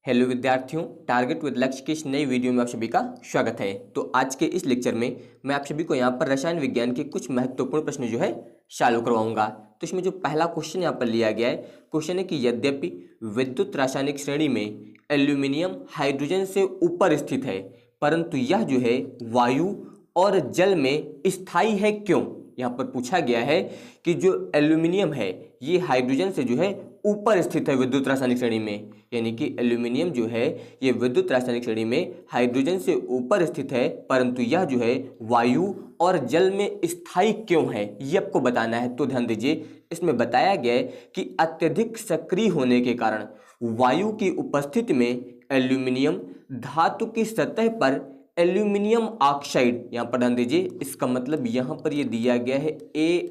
Hello विद्यार्थियों, target with लक्ष्य की इस नई वीडियो में आप सभी का स्वागत है। तो आज के इस लेक्चर में मैं आप सभी को यहाँ पर रसायन विज्ञान के कुछ महत्वपूर्ण प्रश्न जो है चालू करवाऊंगा। तो इसमें जो पहला क्वेश्चन यहाँ पर लिया गया है, क्वेश्चन है कि यद्यपि विद्युत रासायनिक श्रेणी में एल्यूमिनियम हाइड्रोजन से ऊपर स्थित है, परंतु यह जो है वायु और जल में स्थायी है, क्यों? यहाँ पर पूछा गया है कि जो एल्यूमिनियम है ये हाइड्रोजन से जो है ऊपर स्थित है विद्युत रासायनिक श्रेणी में, यानी कि एल्यूमिनियम जो है ये विद्युत रासायनिक श्रेणी में हाइड्रोजन से ऊपर स्थित है, परंतु यह जो है वायु और जल में स्थायी क्यों है, ये आपको बताना है। तो ध्यान दीजिए, इसमें बताया गया है कि अत्यधिक सक्रिय होने के कारण वायु की उपस्थिति में एल्यूमिनियम धातु की सतह पर एल्यूमिनियम ऑक्साइड, यहाँ पर ध्यान दीजिए, इसका मतलब यहाँ पर ये दिया गया है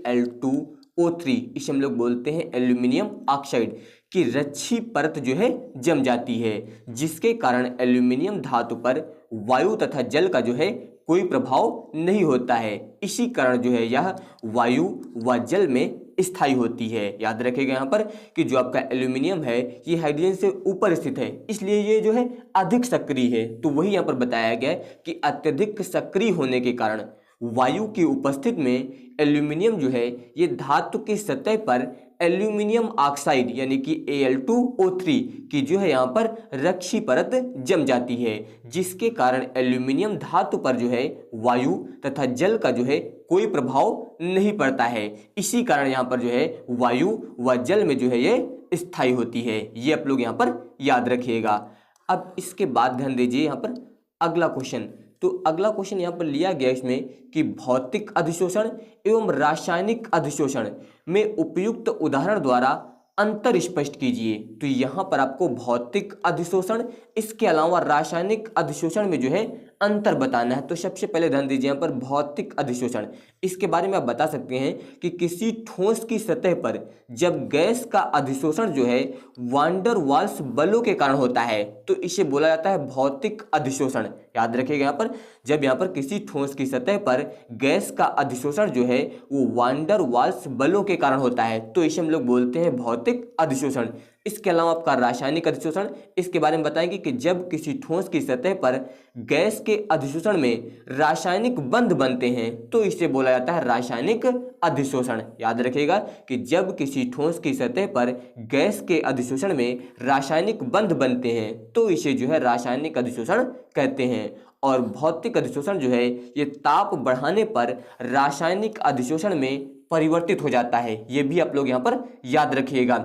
Al2O3, इसे हम लोग बोलते हैं एल्यूमिनियम ऑक्साइड की रच्छी परत जो है जम जाती है, जिसके कारण एल्यूमिनियम धातु पर वायु तथा जल का जो है कोई प्रभाव नहीं होता है। इसी कारण जो है यह वायु व जल में स्थायी होती है। याद रखिएगा यहाँ पर कि जो आपका एल्यूमिनियम है ये हाइड्रोजन से ऊपर स्थित है, इसलिए ये जो है अधिक सक्रिय है। तो वही यहाँ पर बताया गया है कि अत्यधिक सक्रिय होने के कारण वायु की उपस्थिति में एल्यूमिनियम जो है ये धातु की सतह पर एल्यूमिनियम ऑक्साइड यानी कि Al2O3 की जो है यहाँ पर रक्षी परत जम जाती है, जिसके कारण एल्यूमिनियम धातु पर जो है वायु तथा जल का जो है कोई प्रभाव नहीं पड़ता है। इसी कारण यहाँ पर जो है वायु व जल में जो है ये स्थायी होती है। ये आप लोग यहाँ पर याद रखिएगा। अब इसके बाद ध्यान दीजिए यहाँ पर अगला क्वेश्चन। तो अगला क्वेश्चन यहाँ पर लिया गया इसमें कि भौतिक अधिशोषण एवं रासायनिक अधिशोषण में उपयुक्त उदाहरण द्वारा अंतर स्पष्ट कीजिए। तो यहाँ पर आपको भौतिक अधिशोषण इसके अलावा रासायनिक अधिशोषण में जो है अंतर बताना है। तो सबसे पहले ध्यान दीजिए यहाँ पर भौतिक अधिशोषण, इसके बारे में आप बता सकते हैं कि किसी ठोस की सतह पर जब गैस का अधिशोषण जो है वान डर वाल्स बलों के कारण होता है तो इसे बोला जाता है भौतिक अधिशोषण। याद रखिएगा यहाँ पर, जब यहाँ पर किसी ठोस की सतह पर गैस का अधिशोषण जो है वो वान डर वाल्स बलों के कारण होता है तो इसे हम लोग बोलते हैं भौतिक अधिशोषण। इसके अलावा आपका रासायनिक अधिशोषण, इसके बारे में बताएंगे कि जब किसी ठोस की सतह पर गैस के अधिशोषण में रासायनिक बंध बनते हैं तो इसे बोला जाता है रासायनिक अधिशोषण। याद रखिएगा कि जब किसी ठोस की सतह पर गैस के अधिशोषण में रासायनिक बंध बनते हैं तो इसे जो है रासायनिक अधिशोषण कहते हैं। और भौतिक अधिशोषण जो है ये ताप बढ़ाने पर रासायनिक अधिशोषण में परिवर्तित हो जाता है। ये भी आप लोग यहाँ पर याद रखिएगा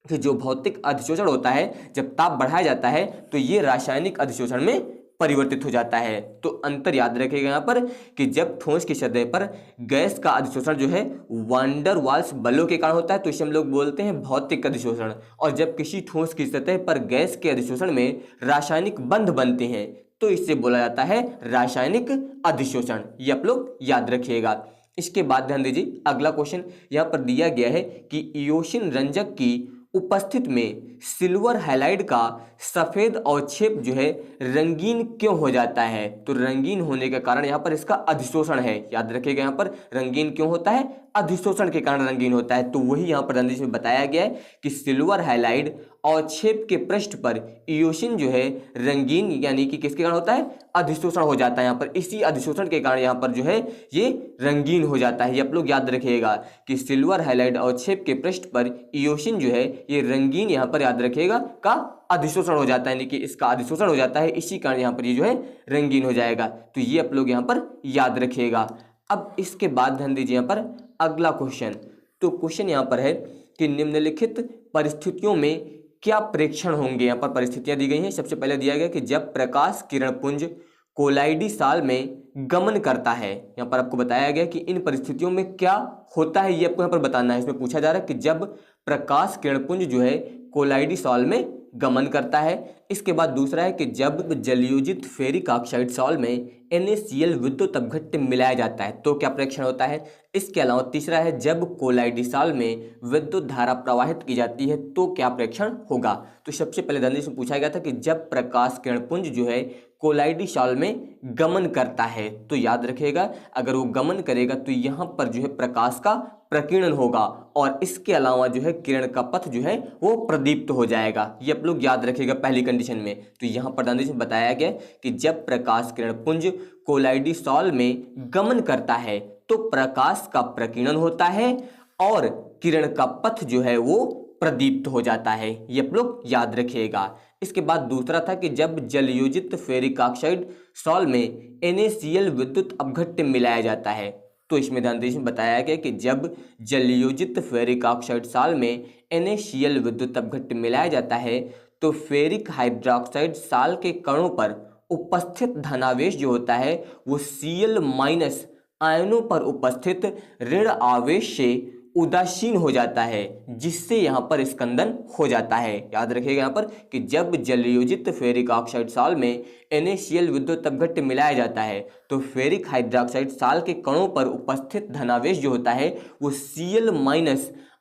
कि जो भौतिक अधिशोषण होता है जब ताप बढ़ाया जाता है तो ये रासायनिक अधिशोषण में परिवर्तित हो जाता है। तो अंतर याद रखिएगा यहाँ पर कि जब ठोस की सतह पर गैस का अधिशोषण जो है वान डर वाल्स बलों के कारण होता है तो इसे हम लोग बोलते हैं भौतिक अधिशोषण, और जब किसी ठोस की सतह पर गैस के अधिशोषण में रासायनिक बंध बनते हैं तो इससे बोला जाता है रासायनिक अधिशोषण। ये आप लोग याद रखिएगा। इसके बाद ध्यान दीजिए अगला क्वेश्चन यहाँ पर दिया गया है कि इयोशिन रंजक की उपस्थित में सिल्वर हैलाइड का सफेद अवक्षेप जो है रंगीन क्यों हो जाता है? तो रंगीन होने के कारण यहाँ पर इसका अधिशोषण है। याद रखिएगा यहाँ पर रंगीन क्यों होता है? अधिशोषण के कारण रंगीन होता है। तो वही यहाँ पर अंदेश में बताया गया है कि सिल्वर हैलाइड अवक्षेप के पृष्ठ पर इयोशिन जो है रंगीन यानी कि किसके कारण होता है? अधिशोषण हो जाता है। यहाँ पर इसी अधिशोषण के कारण यहाँ पर जो है ये रंगीन हो जाता है। ये आप लोग याद रखिएगा कि सिल्वर हैलाइड अवक्षेप के पृष्ठ पर इयोशिन जो है ये रंगीन यहाँ पर याद रखिएगा का अधिशोषण हो जाता है, यानी कि इसका अधिशोषण हो जाता है, इसी कारण यहाँ पर ये जो है रंगीन हो जाएगा। तो ये आप लोग यहाँ पर याद रखिएगा। अब इसके बाद ध्यान दीजिए यहाँ पर अगला क्वेश्चन। तो क्वेश्चन यहाँ पर है कि निम्नलिखित परिस्थितियों में क्या प्रेक्षण होंगे? यहाँ पर परिस्थितियां दी गई हैं। सबसे पहले दिया गया कि जब प्रकाश किरण पुंज कोलाइडी साल में गमन करता है। यहाँ पर आपको बताया गया कि इन परिस्थितियों में क्या होता है, ये आपको यहाँ पर बताना है। इसमें पूछा जा रहा है कि जब प्रकाश किरण पुंज जो है कोलाइडी साल में गमन करता है। इसके बाद दूसरा है कि जब जलयोजित फेरिक ऑक्साइड सॉल्ट में NaCl विद्युत अपघट्य मिलाया जाता है तो क्या प्रेक्षण होता है। इसके अलावा तीसरा है जब कोलाइडिसॉल में विद्युत धारा प्रवाहित की जाती है तो क्या प्रेक्षण होगा। तो सबसे पहले ध्यान से पूछा गया था कि जब प्रकाश किरण पुंज जो है कोलाइडिसॉल में गमन करता है तो याद रखिएगा अगर वो गमन करेगा तो यहाँ पर जो है प्रकाश का प्रकीर्णन होगा और इसके अलावा जो है किरण का पथ जो है वो प्रदीप्त हो जाएगा। ये आप लोग याद रखिएगा पहली कंडीशन में। तो यहाँ पर ध्यान से बताया गया कि जब प्रकाश किरण पुंज कोलाइडिसॉल में गमन करता है तो प्रकाश का प्रकीर्णन होता है और किरण का पथ जो है वो प्रदीप्त हो जाता है। ये आप लोग याद रखिएगा। इसके बाद दूसरा था कि जब जलयोजित फेरिक ऑक्साइड सॉल में NaCl विद्युत अपघट्य मिलाया जाता है तो इसमें ध्यान दीजिए बताया गया कि जब जलयोजित फेरिक ऑक्साइड सॉल में NaCl विद्युत अपघट्य मिलाया जाता है तो फेरिक हाइड्रोक्साइड सॉल के कणों पर उपस्थित धनावेश जो होता है वो Cl- आयनों पर उपस्थित ऋण आवेश से उदासीन हो जाता है जिससे यहाँ पर स्कंदन हो जाता है। याद रखिएगा यहाँ पर कि जब जलयोजित फेरिक ऑक्साइड सॉल में NaCl विद्युत अपघट्य मिलाया जाता है तो फेरिक हाइड्रोक्साइड सॉल के कणों पर उपस्थित धनावेश जो होता है वो Cl-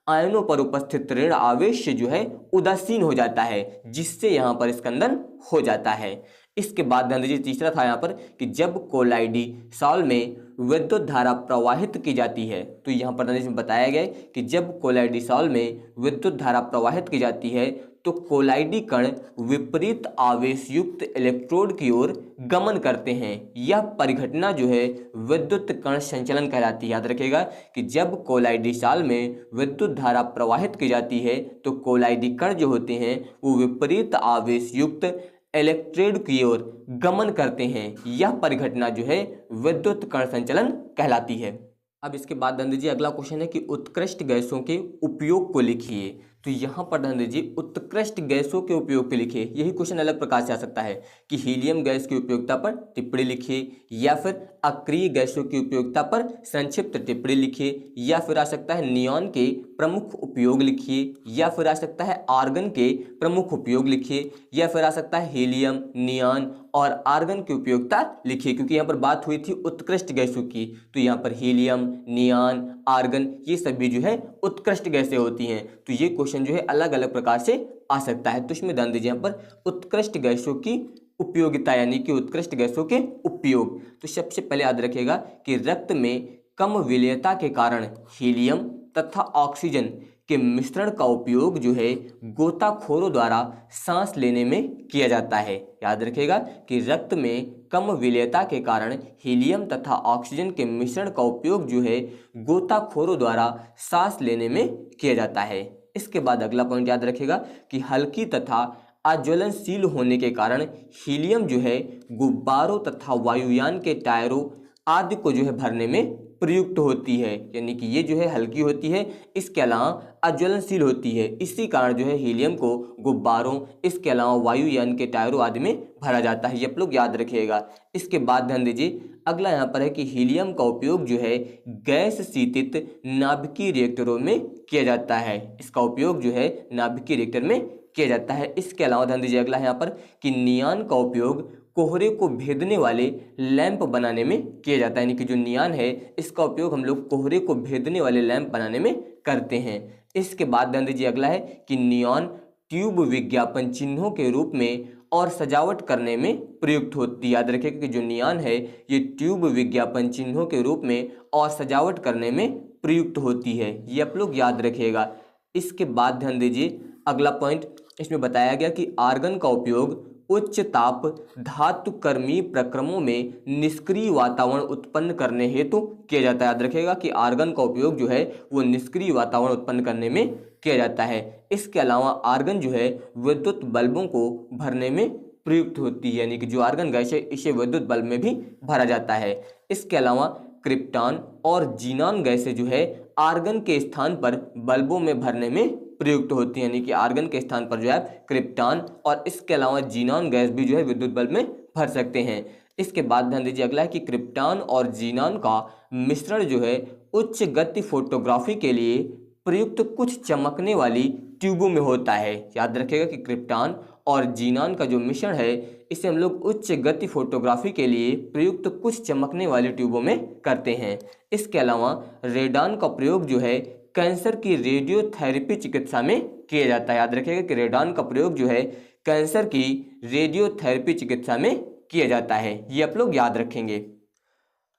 आयनों पर उपस्थित ऋण आवेश से जो है उदासीन हो जाता है जिससे यहाँ पर स्कंदन हो जाता है। इसके बाद ध्यान दीजिए तीसरा था यहाँ पर कि जब कोलाइडिसॉल में विद्युत धारा प्रवाहित की जाती है तो यहाँ पर ध्यान बताया गया कि जब कोलाइडिसॉल में विद्युत धारा प्रवाहित की जाती है तो कोलाइडी कण विपरीत आवेश युक्त इलेक्ट्रोड की ओर गमन करते हैं। यह परिघटना जो है विद्युत कण संचलन कहलाती है। याद रखिएगा कि जब कोलाइडिसॉल में विद्युत धारा प्रवाहित की जाती है तो कोलाइडी कण जो होते हैं वो विपरीत आवेश युक्त इलेक्ट्रोड की ओर गमन करते हैं। यह परिघटना जो है विद्युत कण संचलन कहलाती है। अब इसके बाद ध्यान दीजिए अगला क्वेश्चन है कि उत्कृष्ट गैसों के उपयोग को लिखिए। तो यहाँ पर ध्यान दीजिए उत्कृष्ट गैसों के उपयोग के लिखिए। यही क्वेश्चन अलग प्रकार से आ सकता है कि हीलियम गैस की उपयोगिता पर टिप्पणी लिखिए या फिर अक्रिय गैसों की उपयोगिता पर संक्षिप्त टिप्पणी लिखिए या फिर आ सकता है नियॉन के प्रमुख उपयोग लिखिए या फिर आ सकता है आर्गन के प्रमुख उपयोग लिखिए या फिर आ सकता है हीलियम, नियॉन और आर्गन की उपयोगिता लिखिए। क्योंकि यहाँ पर बात हुई थी उत्कृष्ट गैसों की तो यहाँ पर हीलियम, नियॉन, आर्गन ये सभी जो है उत्कृष्ट गैसें होती हैं। तो ये क्वेश्चन जो है अलग अलग प्रकार से आ सकता है। तो इसमें ध्यान दीजिए यहाँ पर उत्कृष्ट गैसों की उपयोगिता यानी कि उत्कृष्ट गैसों के उपयोग। तो सबसे पहले याद रखिएगा कि रक्त में कम विलेयता के कारण हीलियम तथा ऑक्सीजन के मिश्रण का उपयोग जो है गोताखोरों द्वारा सांस लेने में किया जाता है। याद रखिएगा कि रक्त में कम विलेयता के कारण हीलियम तथा ऑक्सीजन के मिश्रण का उपयोग जो है गोताखोरों द्वारा सांस लेने में किया जाता है। इसके बाद अगला पॉइंट याद रखिएगा कि हल्की तथा अज्वलनशील होने के कारण हीलियम जो है गुब्बारों तथा वायुयान के टायरों आदि को जो है भरने में प्रयुक्त होती है। यानी कि ये जो है हल्की होती है, इसके अलावा अज्वलनशील होती है। इसी कारण जो है हीलियम को गुब्बारों इसके अलावा वायुयान के टायरों आदि में भरा जाता है। ये आप लोग याद रखिएगा। इसके बाद ध्यान दीजिए अगला यहाँ पर है कि हीलियम का उपयोग जो है गैस शीतित नाभिकीय रिएक्टरों में किया जाता है। इसका उपयोग जो है नाभिकीय रिएक्टर में किया जाता है। इसके अलावा ध्यान दीजिए अगला यहाँ पर कि नियॉन का उपयोग कोहरे को भेदने वाले लैंप बनाने में किया जाता है। यानी कि जो नियॉन है इसका उपयोग हम लोग कोहरे को भेदने वाले लैंप बनाने में करते हैं। इसके बाद ध्यान दीजिए अगला है कि नियॉन ट्यूब विज्ञापन चिन्हों के रूप में और सजावट करने में प्रयुक्त होती है। याद रखिएगा कि जो नियॉन है ये ट्यूब विज्ञापन चिन्हों के रूप में और सजावट करने में प्रयुक्त होती है। ये आप लोग याद रखिएगा। इसके बाद ध्यान दीजिए अगला पॉइंट इसमें बताया गया कि आर्गन का उपयोग उच्च ताप धातु कर्मी प्रक्रमों में निष्क्रिय वातावरण उत्पन्न करने हेतु किया जाता है। याद रखिएगा कि आर्गन का उपयोग जो है वो निष्क्रिय वातावरण उत्पन्न करने में किया जाता है। इसके अलावा आर्गन जो है विद्युत बल्बों को भरने में प्रयुक्त होती है। यानी कि जो आर्गन गैस है इसे विद्युत बल्ब में भी भरा जाता है। इसके अलावा क्रिप्टॉन और जीनॉन गैसें जो है आर्गन के स्थान पर बल्बों में भरने में प्रयुक्त होती है। यानी कि आर्गन के स्थान पर जो है क्रिप्टॉन और इसके अलावा जीनॉन गैस भी जो है विद्युत बल्ब में भर सकते हैं। इसके बाद ध्यान दीजिए अगला है कि क्रिप्टॉन और जीनॉन का मिश्रण जो है उच्च गति फोटोग्राफी के लिए प्रयुक्त कुछ चमकने वाली ट्यूबों में होता है। याद रखिएगा कि क्रिप्टॉन और जीनान का जो मिश्रण है इसे हम लोग उच्च गति फोटोग्राफी के लिए प्रयुक्त कुछ चमकने वाली ट्यूबों में करते हैं। इसके अलावा रेडान का प्रयोग जो है कैंसर की रेडियोथेरेपी चिकित्सा में किया जाता है। याद रखिएगा कि रेडान का प्रयोग जो है कैंसर की रेडियोथेरेपी चिकित्सा में किया जाता है, ये आप लोग याद रखेंगे।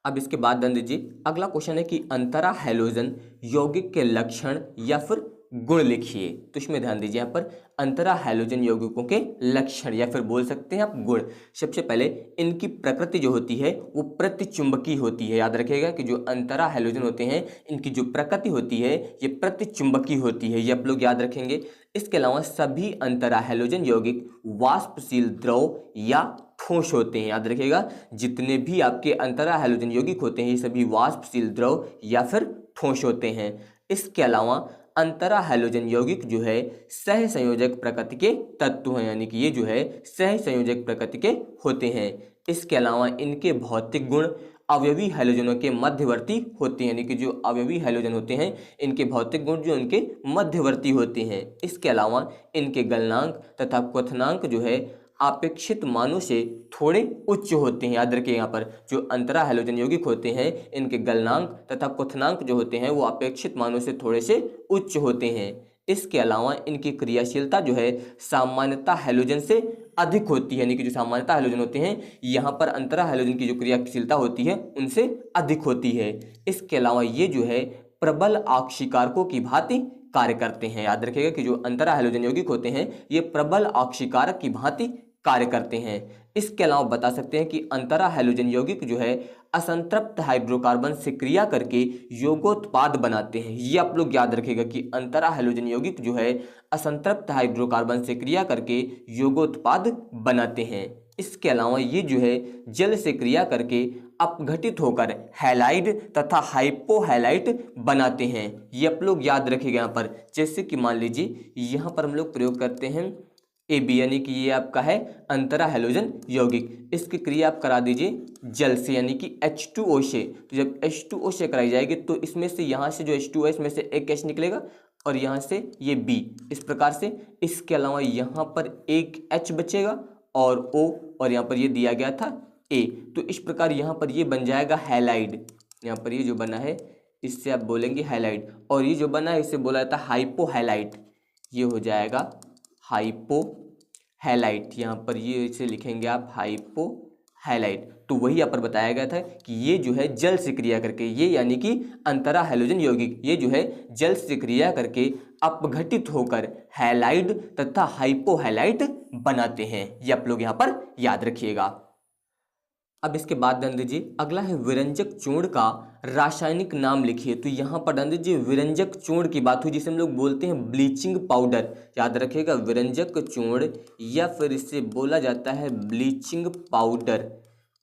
अब इसके बाद ध्यान दीजिए, अगला क्वेश्चन है कि अंतरा हैलोजन यौगिक के लक्षण या फिर गुण लिखिए। तो इसमें ध्यान दीजिए, यहाँ पर अंतरा हैलोजन यौगिकों के लक्षण या फिर बोल सकते हैं आप गुण। सबसे पहले इनकी प्रकृति जो होती है वो प्रतिचुंबकीय होती है। याद रखिएगा कि जो अंतरा हैलोजन होते हैं इनकी जो प्रकृति होती है ये प्रतिचुंबकीय होती है, ये आप लोग याद रखेंगे। इसके अलावा सभी अंतरा हैलोजन यौगिक वाष्पशील द्रव या ठोस होते हैं। याद रखिएगा जितने भी आपके अंतरा हैलोजन यौगिक होते हैं ये सभी वाष्पशील द्रव या फिर ठोस होते हैं। इसके अलावा अंतरा हैलोजन यौगिक जो है सह संयोजक प्रकृति के तत्व हैं, यानी कि ये जो है सह संयोजक प्रकृति के होते हैं। इसके अलावा इनके भौतिक गुण अवयवी हैलोजनों के मध्यवर्ती होते हैं, यानी कि जो अवयवी हैलोजन होते हैं इनके भौतिक गुण जो उनके मध्यवर्ती होते हैं। इसके अलावा इनके गलनांक तथा क्वथनांक जो है अपेक्षित मानों से थोड़े उच्च होते हैं। याद रखिए यहाँ पर जो अंतरा हैलोजन यौगिक होते हैं इनके गलनांक तथा क्वथनांक जो होते हैं वो अपेक्षित मानों से थोड़े से उच्च होते हैं। इसके अलावा इनकी क्रियाशीलता जो है सामान्यता हैलोजन से अधिक होती है, यानी कि जो सामान्यता हैलोजन होते हैं यहाँ पर अंतरा हैलोजन की जो क्रियाशीलता होती है उनसे अधिक होती है। इसके अलावा ये जो है प्रबल आक्षिकारकों की भांति कार्य करते हैं। याद रखिएगा कि जो अंतरा हैलोजन यौगिक होते हैं ये प्रबल आक्षिकारक की भांति कार्य करते हैं। इसके अलावा बता सकते हैं कि अंतरा हैलोजन यौगिक जो है असंतृप्त हाइड्रोकार्बन से क्रिया करके यौगोत्पाद बनाते हैं। ये आप लोग याद रखिएगा कि अंतरा हैलोजन यौगिक जो है असंतृप्त हाइड्रोकार्बन से क्रिया करके यौगोत्पाद बनाते हैं। इसके अलावा ये जो है जल से क्रिया करके अपघटित होकर हैलाइड तथा हाइपोहैलाइट बनाते हैं। ये आप लोग याद रखिएगा यहाँ पर। जैसे कि मान लीजिए यहाँ पर हम लोग प्रयोग करते हैं AB, यानी कि ये आपका है अंतरा हैलोजन यौगिक। इसकी क्रिया आप करा दीजिए जल से, यानी कि H2O से। तो जब H2O से कराई जाएगी तो इसमें से यहाँ से जो H2O है इसमें से एक H निकलेगा और यहाँ से ये B, इस प्रकार से। इसके अलावा यहाँ पर एक H बचेगा और O, और यहाँ पर ये दिया गया था A। तो इस प्रकार यहाँ पर ये बन जाएगा हैलाइड। यहाँ पर ये जो बना है इससे आप बोलेंगे हैलाइड, और ये जो बना है इससे बोला जाता है हाइपोहैलाइट। ये हो जाएगा हाइपोहैलाइट। यहाँ पर ये इसे लिखेंगे आप हाइपोहैलाइट। तो वही यहाँ पर बताया गया था कि ये जो है जल से क्रिया करके, ये यानी कि अंतरा हैलोजन यौगिक ये जो है जल से क्रिया करके अपघटित होकर हैलाइड तथा हाइपोहैलाइट बनाते हैं। ये आप लोग यहाँ पर याद रखिएगा। अब इसके बाद ध्यान दीजिए, अगला है विरंजक चूर्ण का रासायनिक नाम लिखिए। तो यहाँ पर ध्यान दीजिए विरंजक चूर्ण की बात हुई जिसे हम लोग बोलते हैं ब्लीचिंग पाउडर। याद रखिएगा विरंजक चूर्ण या फिर इसे बोला जाता है ब्लीचिंग पाउडर।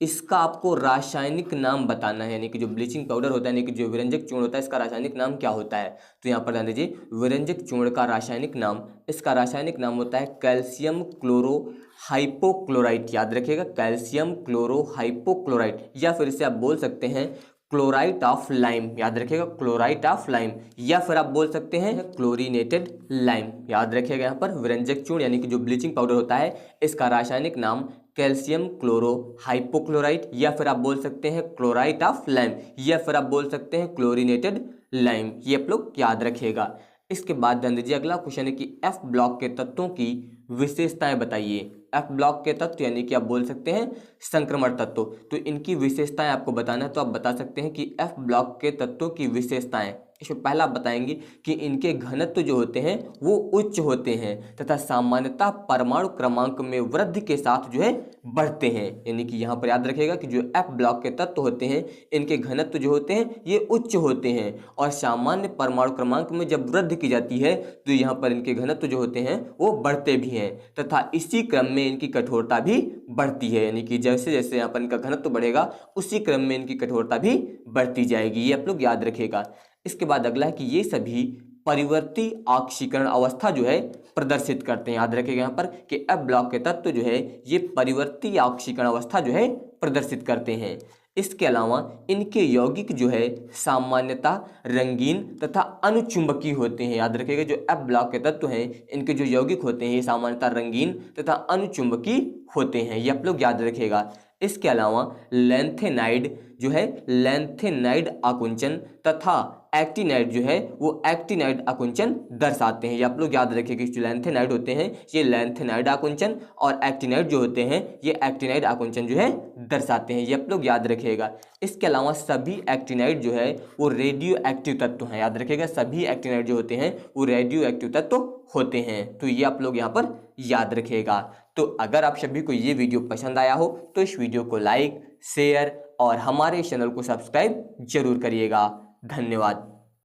इसका आपको रासायनिक नाम बताना है, यानी कि जो ब्लीचिंग पाउडर होता है यानी कि जो विरंजक चूर्ण होता है इसका रासायनिक नाम क्या होता है। तो यहाँ पर ध्यान दीजिए विरंजक चूर्ण का रासायनिक नाम, इसका रासायनिक नाम होता है कैल्शियम क्लोरो हाइपोक्लोराइट। याद रखिएगा कैल्शियम क्लोरो हाइपोक्लोराइट, या फिर इसे आप बोल सकते हैं क्लोराइट ऑफ लाइम। याद रखिएगा क्लोराइट ऑफ लाइम, या फिर आप बोल सकते हैं क्लोरीनेटेड लाइम। याद रखिएगा यहाँ पर विरंजक चूर्ण यानी कि जो ब्लीचिंग पाउडर होता है इसका रासायनिक नाम कैल्शियम क्लोरो हाइपोक्लोराइट, या फिर आप बोल सकते हैं क्लोराइट ऑफ लाइम, या फिर आप बोल सकते हैं क्लोरीनेटेड लाइम। ये आप लोग याद रखिएगा। इसके बाद ध्यान दीजिए अगला क्वेश्चन है कि F ब्लॉक के तत्वों की विशेषताएं बताइए। F ब्लॉक के तत्व यानी कि आप बोल सकते हैं संक्रमण तत्व। तो इनकी विशेषताएं आपको बताना है, तो आप बता सकते हैं कि F ब्लॉक के तत्वों की विशेषताएं। इसमें पहला आप बताएंगे कि इनके घनत्व जो होते हैं वो उच्च होते हैं तथा सामान्यतः परमाणु क्रमांक में वृद्धि के साथ जो है बढ़ते हैं। यानी कि यहाँ पर याद रखिएगा कि जो F ब्लॉक के तत्व होते हैं इनके घनत्व जो होते हैं ये उच्च होते हैं, और सामान्य परमाणु क्रमांक में जब वृद्धि की जाती है तो यहाँ पर इनके घनत्व जो होते हैं वो बढ़ते भी हैं तथा इसी क्रम में इनकी कठोरता भी बढ़ती है। यानी कि जैसे जैसे यहाँ पर इनका घनत्व बढ़ेगा उसी क्रम में इनकी कठोरता भी बढ़ती जाएगी। ये आप लोग याद रखिएगा। इसके बाद अगला है कि ये सभी परिवर्ती ऑक्सीकरण अवस्था जो है प्रदर्शित करते हैं। याद रखिएगा यहाँ पर कि F ब्लॉक के तत्व जो है ये परिवर्ती ऑक्सीकरण अवस्था जो है प्रदर्शित करते हैं। इसके अलावा इनके यौगिक जो है सामान्यतः रंगीन तथा अनुचुंबकीय होते हैं। याद रखिएगा, जो एफ ब्लॉक के तत्व हैं इनके जो यौगिक होते हैं ये सामान्यतः रंगीन तथा अनुचुंबकीय होते हैं, ये आप लोग याद रखिएगा। इसके अलावा लैंथेनाइड जो है लैंथेनाइड आकुंचन तथा एक्टिनाइड जो है वो एक्टिनाइड आकुंचन दर्शाते हैं, ये आप लोग याद रखिएगा। जो लैंथेनाइड होते हैं ये लैंथेनाइड आकुंचन और एक्टिनाइड जो होते हैं ये एक्टिनाइड आकुंचन जो है दर्शाते हैं, ये आप लोग याद रखिएगा। इसके अलावा सभी एक्टिनाइड जो है वो रेडियो एक्टिव तत्व हैं, याद रखिएगा। सभी एक्टिनाइड जो होते हैं वो रेडियो एक्टिव तत्व होते हैं, तो ये आप लोग यहाँ पर याद रखिएगा। तो अगर आप सभी को ये वीडियो पसंद आया हो तो इस वीडियो को लाइक, शेयर और हमारे चैनल को सब्सक्राइब जरूर करिएगा। धन्यवाद।